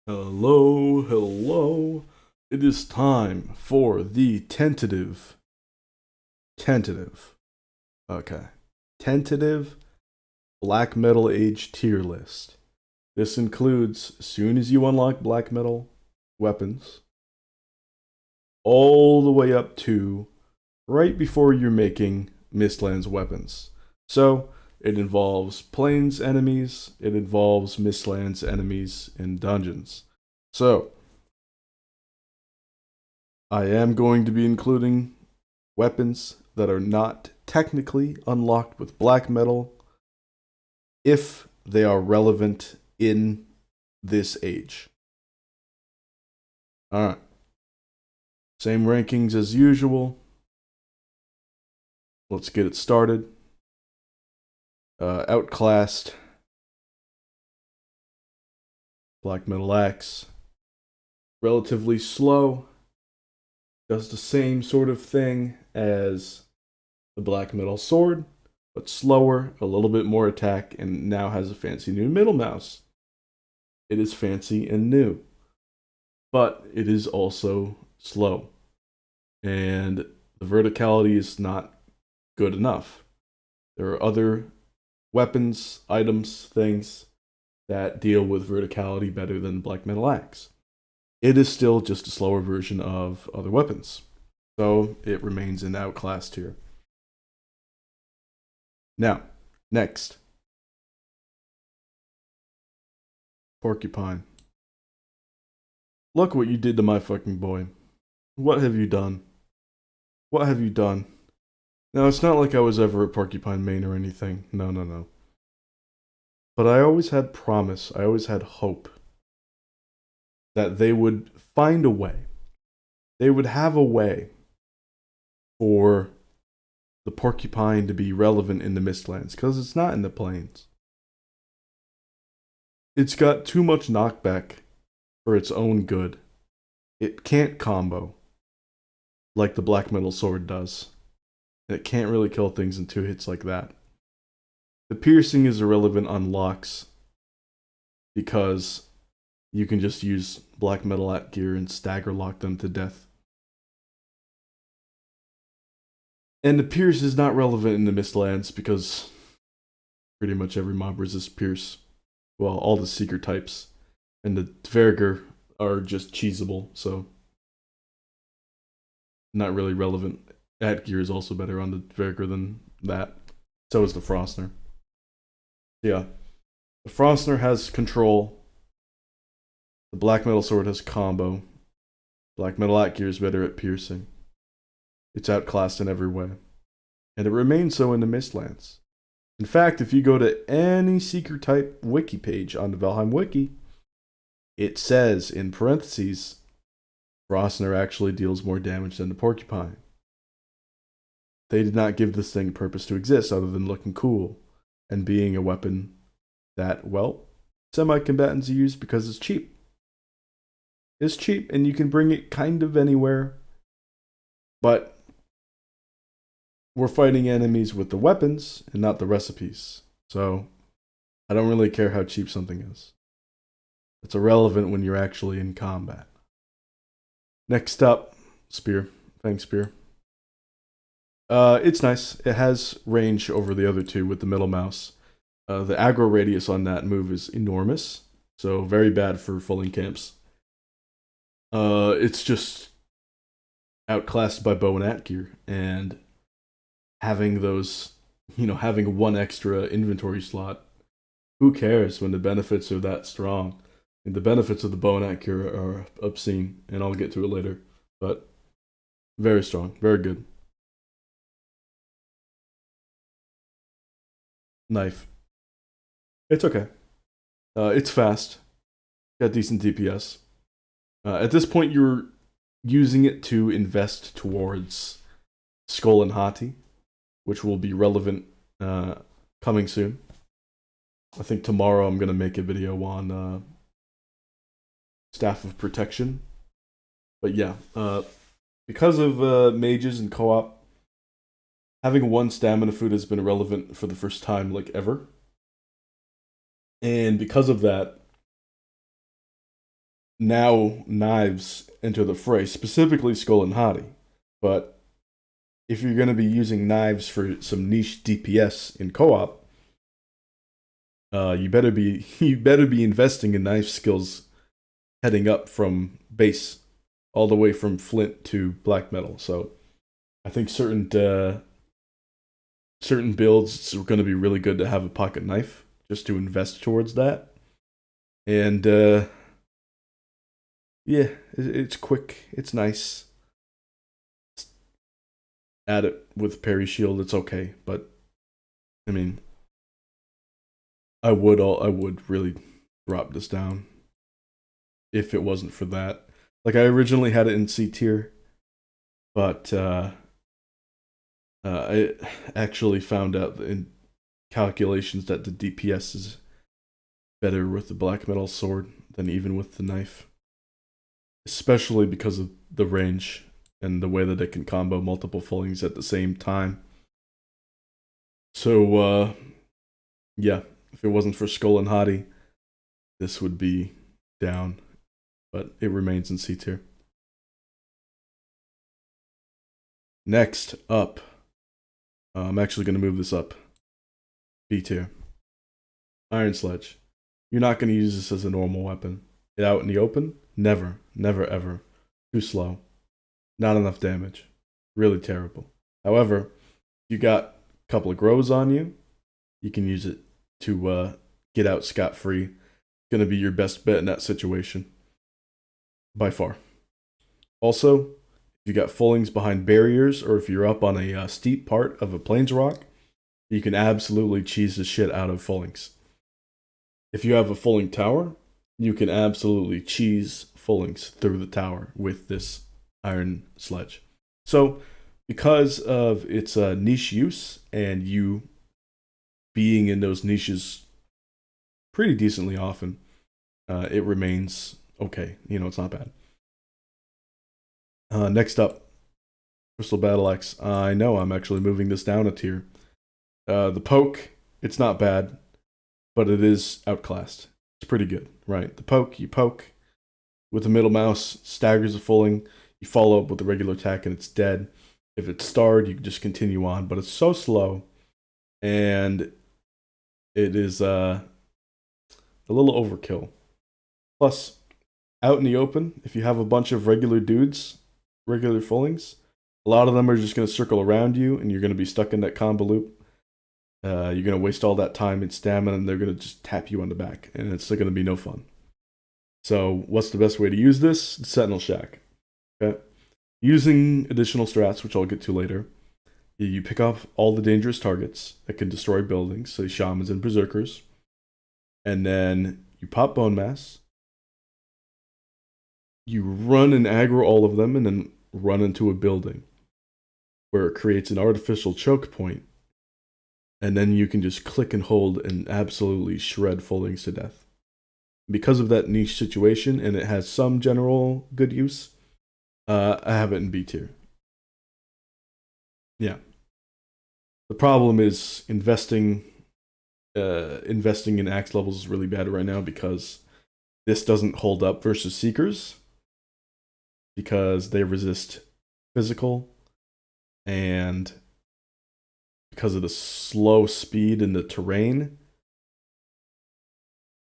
Hello, hello. It is time for the tentative. Tentative. Okay. Tentative Black Metal Age tier list. This includes, as soon as you unlock Black Metal weapons, all the way up to right before you're making Mistlands weapons. So, it involves plains enemies, it involves Mistlands enemies in dungeons. So, I am going to be including weapons that are not technically unlocked with black metal if they are relevant in this age. Alright. Same rankings as usual. Let's get it started. Outclassed. Black Metal Axe. Relatively slow. Does the same sort of thing as the Black Metal Sword, but slower, a little bit more attack, and now has a fancy new middle mouse. It is fancy and new, but it is also slow. And the verticality is not good enough. There are other weapons, items, things that deal with verticality better than Black Metal Axe. It is still just a slower version of other weapons, so it remains in outclassed tier. Now, next. Porcupine. Look what you did to my fucking boy. What have you done? What have you done? Now, it's not like I was ever a Porcupine main or anything. No, no, no. But I always had promise, I always had hope that they would find a way. They would have a way for the Porcupine to be relevant in the Mistlands, because it's not in the plains. It's got too much knockback for its own good. It can't combo like the Black Metal Sword does. It can't really kill things in 2 hits like that. The piercing is irrelevant on locks because you can just use Black Metal Atgeir and stagger lock them to death. And the pierce is not relevant in the Mistlands because pretty much every mob resists pierce. Well, all the seeker types. And the Dvergr are just cheesable, so not really relevant. Atgeir is also better on the Dvergr than that. So is the Frostner. Yeah. The Frostner has control. The Black Metal Sword has combo. Black Metal Atgeir is better at piercing. It's outclassed in every way. And it remains so in the Mistlands. In fact, if you go to any Seeker type wiki page on the Valheim wiki, it says in parentheses, Frostner actually deals more damage than the Porcupine. They did not give this thing a purpose to exist other than looking cool and being a weapon that, well, semi-combatants use because it's cheap. It's cheap and you can bring it kind of anywhere, but we're fighting enemies with the weapons and not the recipes. So I don't really care how cheap something is. It's irrelevant when you're actually in combat. Next up, Spear. Thanks, Spear. It's nice. It has range over the other two with the middle mouse. The aggro radius on that move is enormous, so very bad for fulling camps. It's just outclassed by bow and Atgeir, and having those, having one extra inventory slot, who cares when the benefits are that strong? And the benefits of the bow and Atgeir are obscene, and I'll get to it later, but very strong, very good. Knife. It's okay. It's fast. Got decent DPS. At this point, you're using it to invest towards Skull and Hati, which will be relevant coming soon. I think tomorrow I'm going to make a video on Staff of Protection. But yeah, because of mages and co-op, having one stamina food has been relevant for the first time, like, ever. And because of that, now knives enter the fray, specifically Skull and Hottie. But if you're going to be using knives for some niche DPS in co-op, you better be investing in knife skills heading up from base all the way from flint to black metal. So I think certain builds are going to be really good to have a pocket knife just to invest towards that. And yeah, it's quick, it's nice. Add it with parry shield, it's okay. But I mean, I would really drop this down if it wasn't for that. Like I originally had it in C tier, but I actually found out in calculations that the DPS is better with the black metal sword than even with the knife, especially because of the range and the way that it can combo multiple fallings at the same time. So yeah, if it wasn't for Skull and Hottie, this would be down, but it remains in C tier. Next up, I'm actually going to move this up. B tier. Iron Sledge. You're not going to use this as a normal weapon. Get out in the open? Never. Never ever. Too slow. Not enough damage. Really terrible. However, you got a couple of grows on you. You can use it to get out scot-free. Going to be your best bet in that situation. By far. Also, if you got fallings behind barriers, or if you're up on a steep part of a plains rock, you can absolutely cheese the shit out of fallings. If you have a falling tower, you can absolutely cheese fallings through the tower with this Iron Sledge. So, because of its niche use and you being in those niches pretty decently often, it remains okay. You know, it's not bad. Next up, Crystal Battle Axe. I know I'm actually moving this down a tier. The poke, it's not bad, but it is outclassed. It's pretty good, right? The poke, you poke with the middle mouse, staggers a fulling, you follow up with the regular attack and it's dead. If it's starred, you can just continue on, but it's so slow, and it is a little overkill. Plus, out in the open, if you have a bunch of regular dudes, regular fullings, a lot of them are just going to circle around you, and you're going to be stuck in that combo loop. You're going to waste all that time and stamina, and they're going to just tap you on the back, and it's going to be no fun. So, what's the best way to use this? Sentinel Shack. Okay. Using additional strats, which I'll get to later, you pick off all the dangerous targets that can destroy buildings, so shamans and berserkers, and then you pop bone mass. You run and aggro all of them, and then run into a building where it creates an artificial choke point. And then you can just click and hold and absolutely shred fullings to death. Because of that niche situation, and it has some general good use, I have it in B tier. Yeah. The problem is investing in axe levels is really bad right now because this doesn't hold up versus Seekers, because they resist physical, and because of the slow speed in the terrain,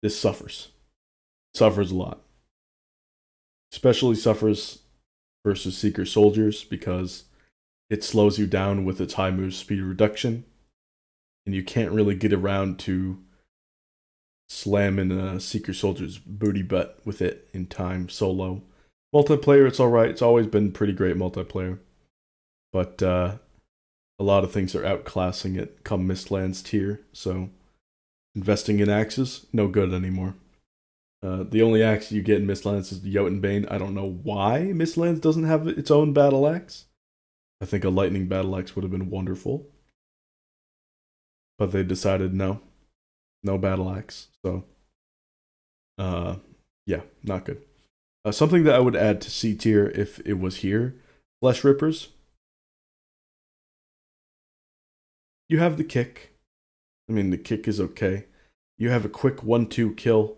this suffers. Suffers a lot. Especially suffers versus Seeker Soldiers because it slows you down with its high move speed reduction, and you can't really get around to slamming a Seeker Soldier's booty butt with it in time solo. Multiplayer, it's alright. It's always been pretty great multiplayer. But a lot of things are outclassing it come Mistlands tier, so investing in axes, no good anymore. The only axe you get in Mistlands is the Jotunbane. I don't know why Mistlands doesn't have its own battle axe. I think a lightning battle axe would have been wonderful. But they decided no battle axe. So, yeah, not good. Something that I would add to C tier if it was here, Flesh Rippers. You have the kick. I mean, the kick is okay. You have a quick 1-2 kill,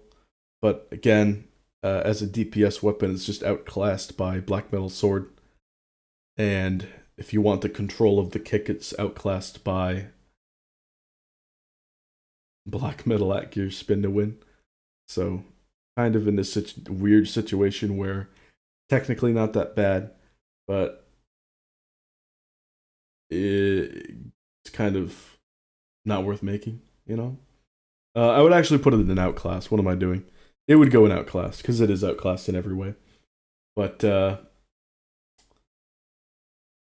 but again, as a DPS weapon, it's just outclassed by Black Metal Sword. And if you want the control of the kick, it's outclassed by Black Metal Atgeir Spin to Win. So, kind of in this weird situation where technically not that bad, but it's kind of not worth making, you know? I would actually put it in an outclass. What am I doing? It would go in outclass, because it is outclassed in every way. But,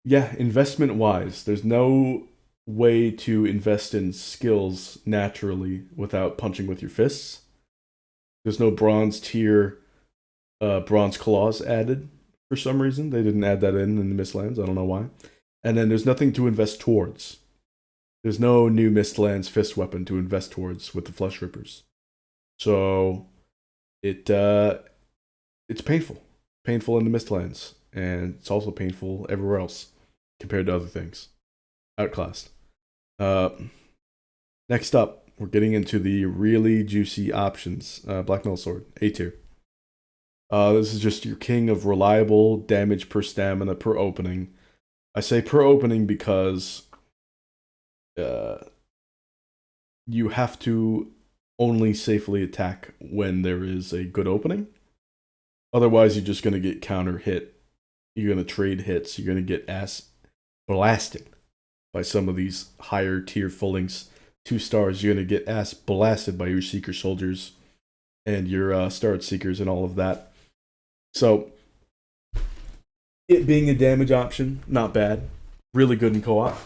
yeah, investment-wise, there's no way to invest in skills naturally without punching with your fists. There's no bronze tier, bronze claws added for some reason. They didn't add that in the Mistlands. I don't know why. And then there's nothing to invest towards. There's no new Mistlands fist weapon to invest towards with the Flesh Rippers. So it's painful. Painful in the Mistlands. And it's also painful everywhere else compared to other things. Outclassed. Next up, we're getting into the really juicy options. Black Metal Sword, A tier. This is just your king of reliable damage per stamina per opening. I say per opening because you have to only safely attack when there is a good opening. Otherwise, you're just going to get counter hit. You're going to trade hits. You're going to get ass blasted by some of these higher tier fullings. 2 stars, you're going to get ass blasted by your Seeker soldiers and your Starred Seekers and all of that. So, it being a damage option, not bad. Really good in co-op.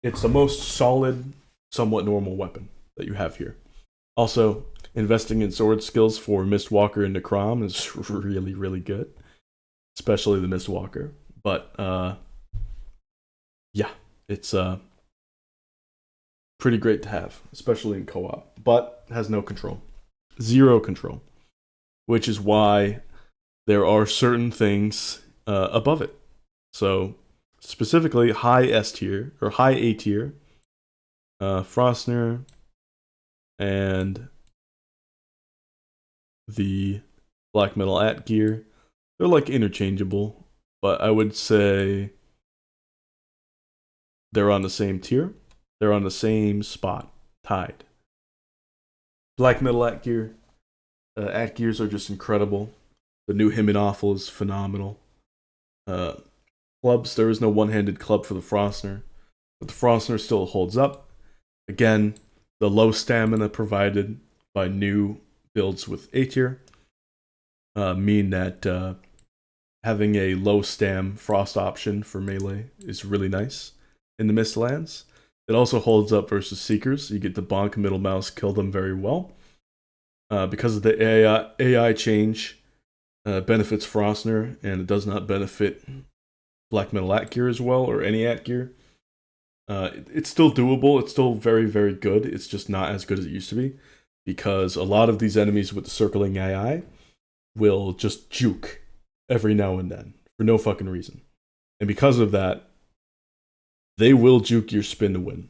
It's the most solid, somewhat normal weapon that you have here. Also, investing in sword skills for Mistwalker and Necrom is really, really good. Especially the Mistwalker. But, yeah, it's pretty great to have, especially in co-op. But has no control. 0 control. Which is why there are certain things above it. So, specifically, high S tier, or high A tier, Frostner, and the Black Metal Atgeir. They're like interchangeable, but I would say they're on the same tier. They're on the same spot, tied. Black Metal Atgeir. Atgeirs are just incredible. The new Himinoffel is phenomenal. Clubs, there is no one-handed club for the Frostner, but the Frostner still holds up. Again, the low stamina provided by new builds with A tier mean that having a low stam frost option for melee is really nice in the Mistlands. It also holds up versus Seekers. You get to bonk middle mouse, kill them very well. Because of the AI change, benefits Frostner, and it does not benefit Black Metal Atgeir as well, or any Atgeir. It's still doable. It's still very, very good. It's just not as good as it used to be, because a lot of these enemies with the circling AI will just juke every now and then for no fucking reason. And because of that, they will juke your spin to win,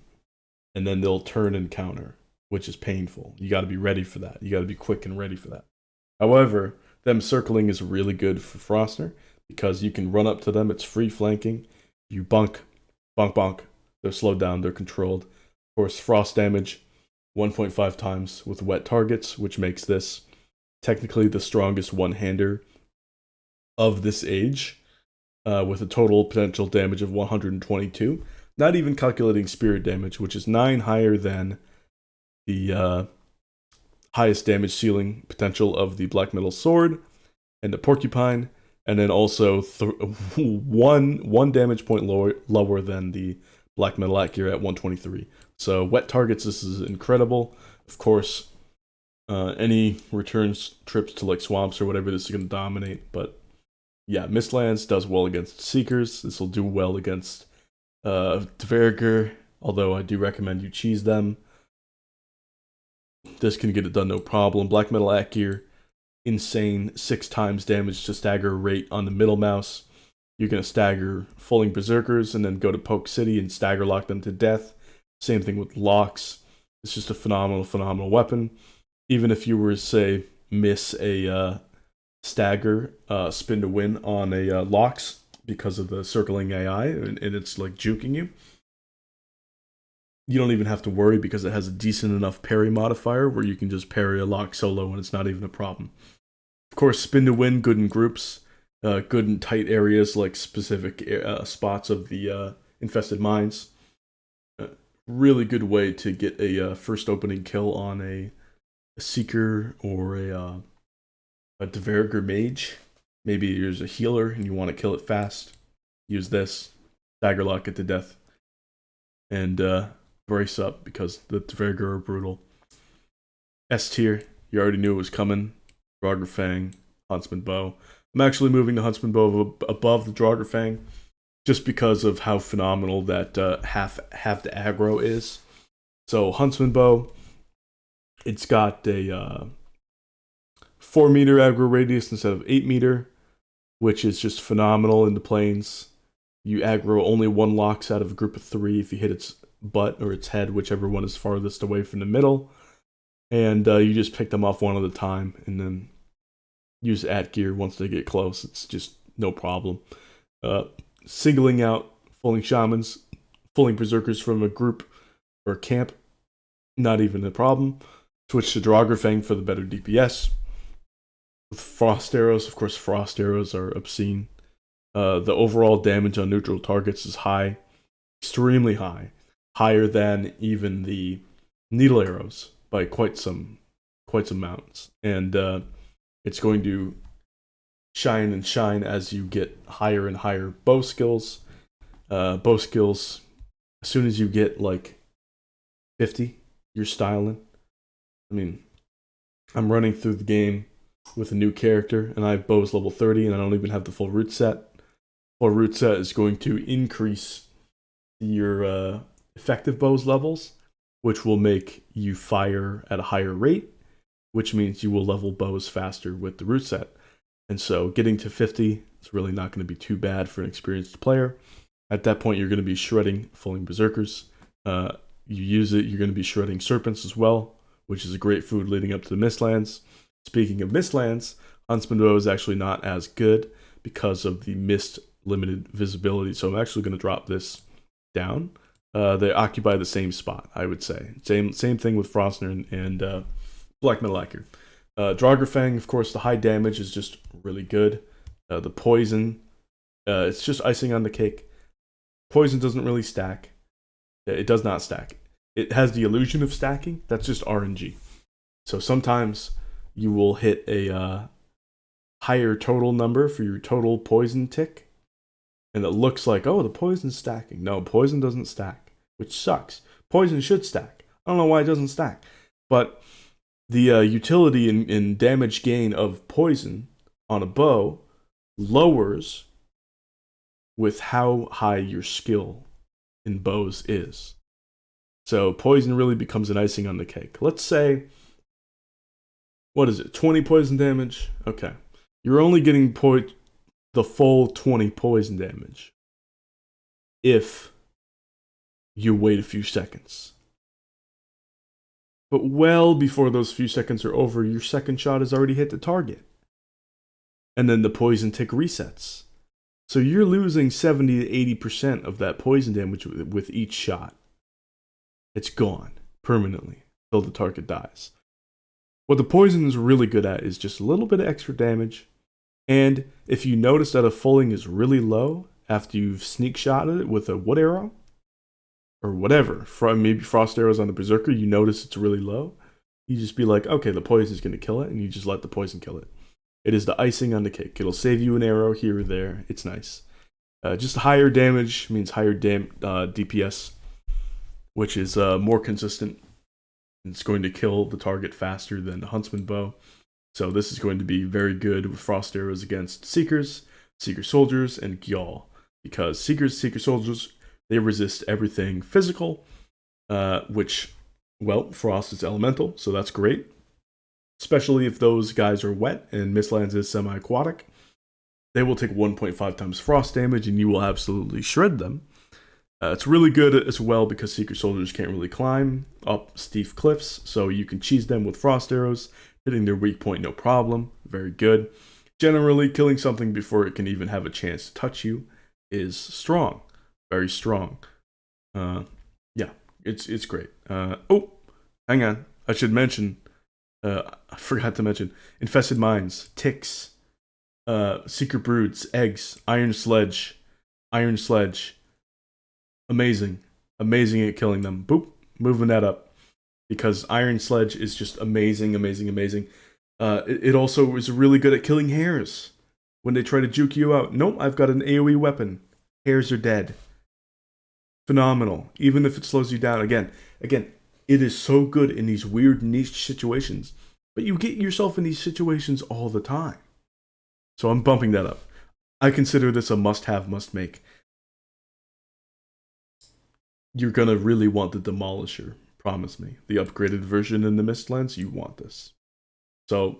and then they'll turn and counter, which is painful. You got to be ready for that. You got to be quick and ready for that. However, them circling is really good for Frostner, because you can run up to them. It's free flanking. You bonk, bonk, bonk. They're slowed down. They're controlled. Of course, frost damage 1.5 times with wet targets, which makes this technically the strongest one-hander of this age, with a total potential damage of 122. Not even calculating spirit damage, which is 9 higher than the highest damage ceiling potential of the Black Metal Sword and the Porcupine, and then also one damage point lower than the Black Metal Atgeir at 123. So wet targets, this is incredible. Of course, any returns trips to like swamps or whatever, this is going to dominate. But yeah, Mistlands does well against Seekers. This will do well against Dvergr, although I do recommend you cheese them. This can get it done no problem. Black Metal Atgeir, insane 6 times damage to stagger rate on the middle mouse. You're going to stagger fulling Berserkers and then go to Poke City and stagger lock them to death. Same thing with locks. It's just a phenomenal, phenomenal weapon. Even if you were, say, miss a stagger spin to win on a locks because of the circling AI, and it's like juking you. You don't even have to worry because it has a decent enough parry modifier where you can just parry a lock solo and it's not even a problem. Of course, spin to win, good in groups, good in tight areas like specific spots of the infested mines. Really good way to get a first opening kill on a Seeker or a Dvergr Mage. Maybe there's a healer and you want to kill it fast. Use this. Dagger lock it to death. And brace up because the Dvergr are brutal. S tier, you already knew it was coming. Draugr Fang, Huntsman Bow. I'm actually moving the Huntsman Bow above the Draugr Fang just because of how phenomenal that half the aggro is. So Huntsman Bow, it's got a 4 meter aggro radius instead of 8 meter, which is just phenomenal in the plains. You aggro only 1 locks out of a group of 3 if you hit its butt or its head, whichever one is farthest away from the middle. And you just pick them off one at a time and then use Atgeir once they get close. It's just no problem. Singling out fulling shamans, fulling berserkers from a group or a camp, not even a problem. Switch to Draugr Fang for the better DPS. With frost arrows, of course, frost arrows are obscene. The overall damage on neutral targets is high, extremely high, higher than even the needle arrows by quite some amounts. And it's going to shine and shine as you get higher and higher bow skills. Bow skills, as soon as you get like 50, you're styling. I mean, I'm running through the game with a new character, and I have bows level 30, and I don't even have the full root set. Full root set is going to increase your effective bows levels, which will make you fire at a higher rate, which means you will level bows faster with the root set. And so getting to 50 is really not going to be too bad for an experienced player. At that point, you're going to be shredding fulling berserkers. You use it, you're going to be shredding serpents as well, which is a great food leading up to the Mistlands. Speaking of Mistlands, Huntsman Bow is actually not as good because of the mist limited visibility. So I'm actually going to drop this down. They occupy the same spot, I would say. Same thing with Frostner and Black Metal Atgeir. Draugr Fang, of course, the high damage is just really good. The poison, it's just icing on the cake. Poison doesn't really stack. It does not stack. It has the illusion of stacking. That's just RNG. So sometimes you will hit a higher total number for your total poison tick, and it looks like, oh, the poison's stacking. No, poison doesn't stack, which sucks. Poison should stack. I don't know why it doesn't stack. But the utility in damage gain of poison on a bow lowers with how high your skill in bows is. So poison really becomes an icing on the cake. Let's say, what is it, 20 poison damage? Okay. You're only getting the full 20 poison damage if you wait a few seconds. But well before those few seconds are over, your second shot has already hit the target. And then the poison tick resets. So you're losing 70 to 80% of that poison damage with each shot. It's gone permanently until the target dies. What the poison is really good at is just a little bit of extra damage. And if you notice that a fulling is really low after you've sneak shot it with a wood arrow, or whatever, maybe frost arrows on the berserker, you notice it's really low, you just be like, okay, the poison is going to kill it, and you just let the poison kill it. It is the icing on the cake. It'll save you an arrow here or there. It's nice. Just higher damage means higher DPS, which is more consistent. It's going to kill the target faster than the Huntsman Bow. So this is going to be very good with frost arrows against Seekers, Seeker Soldiers, and Gjall. Because Seeker Soldiers, they resist everything physical, which, well, frost is elemental, so that's great. Especially if those guys are wet and Mistlands is semi-aquatic. They will take 1.5 times frost damage and you will absolutely shred them. It's really good as well because Seeker Soldiers can't really climb up steep cliffs, so you can cheese them with frost arrows, Hitting their weak point, no problem. Very good. Generally, killing something before it can even have a chance to touch you is strong. Very strong. Yeah, it's great. Oh, hang on. I should mention, I forgot to mention, infested mines, ticks, secret broods, eggs, iron sledge. Amazing. Amazing at killing them. Boop, moving that up. Because iron sledge is just amazing. It also is really good at killing hares. When they try to juke you out. Nope, I've got an AoE weapon. Hares are dead. Phenomenal. Even if it slows you down. Again, it is so good in these weird niche situations. But you get yourself in these situations all the time. So I'm bumping that up. I consider this a must-have, must-make. You're gonna really want the Demolisher. Promise me. The upgraded version in the Mistlands, you want this. So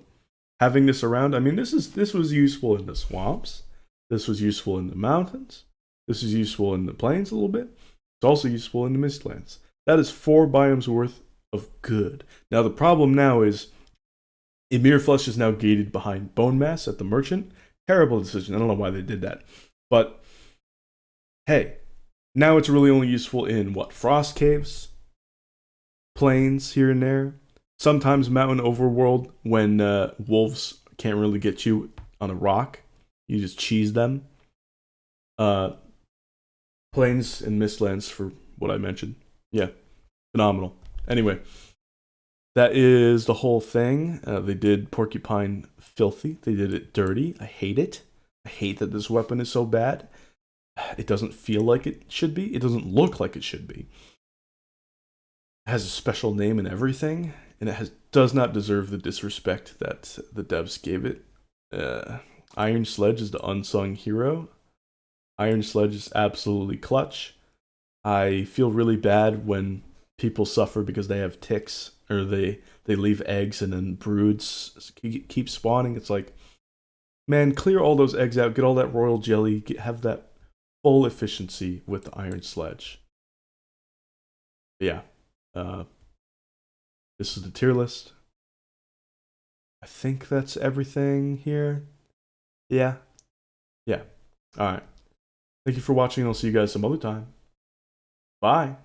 having this around, I mean, this was useful in the swamps. This was useful in the mountains. This is useful in the plains a little bit. It's also useful in the Mistlands. That is 4 biomes worth of good. Now the problem now is Ymir Flesh is now gated behind Bone Mass at the Merchant. Terrible decision. I don't know why they did that. But hey, now it's really only useful in what? Frost caves, plains here and there. Sometimes mountain overworld when wolves can't really get you on a rock. You just cheese them. Plains and Mistlands for what I mentioned. Yeah, phenomenal. Anyway, that is the whole thing. They did Porcupine filthy. They did it dirty. I hate it. I hate that this weapon is so bad. It doesn't feel like it should be. It doesn't look like it should be. It has a special name and everything, and it does not deserve the disrespect that the devs gave it. Iron Sledge is the unsung hero. Iron Sledge is absolutely clutch. I feel really bad when people suffer because they have ticks or they leave eggs and then broods keep spawning. It's like, man, clear all those eggs out, get all that royal jelly, have that full efficiency with the Iron Sledge. Yeah. This is the tier list. I think that's everything here. Yeah. Alright. Thank you for watching. I'll see you guys some other time. Bye.